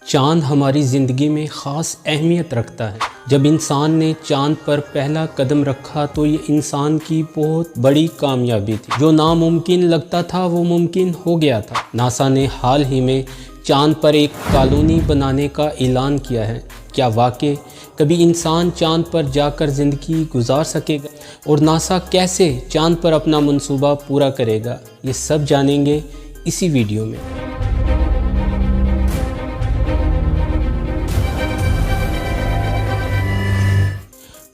चांद हमारी ज़िंदगी में ख़ास अहमियत रखता है। जब इंसान ने चांद पर पहला कदम रखा तो ये इंसान की बहुत बड़ी कामयाबी थी। जो नामुमकिन लगता था वो मुमकिन हो गया था। नासा ने हाल ही में चांद पर एक कॉलोनी बनाने का ऐलान किया है। क्या वाकई कभी इंसान चांद पर जाकर ज़िंदगी गुजार सकेगा और नासा कैसे चांद पर अपना मंसूबा पूरा करेगा, ये सब जानेंगे इसी वीडियो में।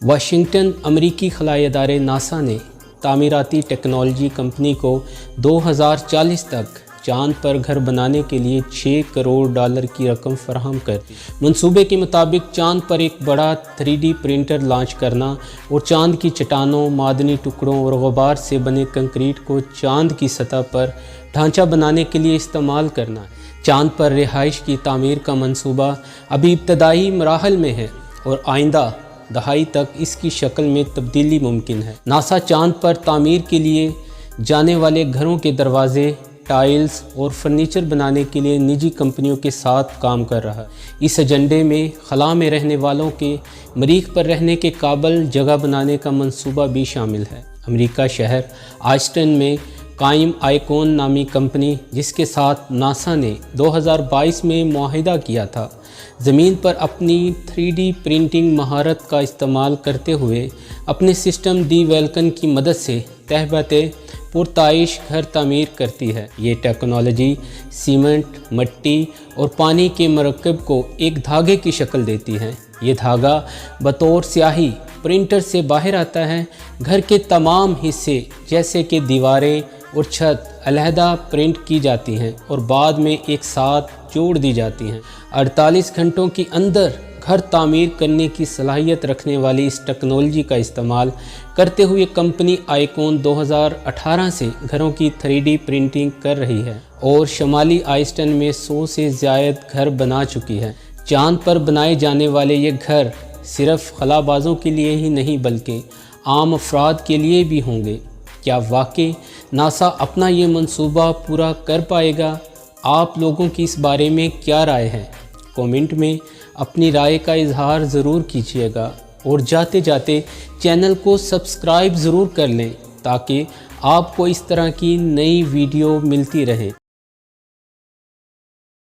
वाशिंगटन अमरीकी खलाई अदारे नासा ने तामीराती टेक्नोलॉजी कंपनी को 2040 तक चांद पर घर बनाने के लिए $6 करोड़ की रकम फराहम कर दी। मंसूबे के मुताबिक चांद पर एक बड़ा 3D प्रिंटर लॉन्च करना और चांद की चट्टानों, मादनी टुकड़ों और गुबार से बने कंक्रीट को चांद की सतह पर ढांचा बनाने के लिए इस्तेमाल करना है। चांद पर रिहाइश की तामीर का मंसूबा अभी इब्तदाई मराहल में है और आइंदा दहाई तक इसकी शक्ल में तब्दीली मुमकिन है। नासा चांद पर तामीर के लिए जाने वाले घरों के दरवाजे, टाइल्स और फर्नीचर बनाने के लिए निजी कंपनियों के साथ काम कर रहा है। इस एजेंडे में खला में रहने वालों के मरीख पर रहने के काबिल जगह बनाने का मंसूबा भी शामिल है। अमेरिका शहर आइस्टन में कायम आइकॉन नामी कंपनी, जिसके साथ नासा ने 2022 में मुआहिदा किया था, ज़मीन पर अपनी 3D प्रिंटिंग महारत का इस्तेमाल करते हुए अपने सिस्टम दी वेल्कन की मदद से तहबते पुरताइश घर तामीर करती है। ये टेक्नोलॉजी सीमेंट, मिट्टी और पानी के मरकब को एक धागे की शक्ल देती है। ये धागा बतौर स्याही प्रिंटर से बाहर आता है। घर के तमाम हिस्से जैसे कि दीवारें और छत अलहदा प्रिंट की जाती हैं और बाद में एक साथ जोड़ दी जाती हैं। 48 घंटों के अंदर घर तामीर करने की सलाहियत रखने वाली इस टेक्नोलॉजी का इस्तेमाल करते हुए कंपनी आइकॉन 2018 से घरों की 3D प्रिंटिंग कर रही है और शमाली आइस्टन में 100 से ज़्यादा घर बना चुकी है। चांद पर बनाए जाने वाले ये घर सिर्फ खलाबाजों के लिए ही नहीं बल्कि आम अफराद के लिए भी होंगे। क्या वाकई नासा अपना ये मंसूबा पूरा कर पाएगा? आप लोगों की इस बारे में क्या राय है? कमेंट में अपनी राय का इजहार ज़रूर कीजिएगा और जाते जाते चैनल को सब्सक्राइब ज़रूर कर लें ताकि आपको इस तरह की नई वीडियो मिलती रहे।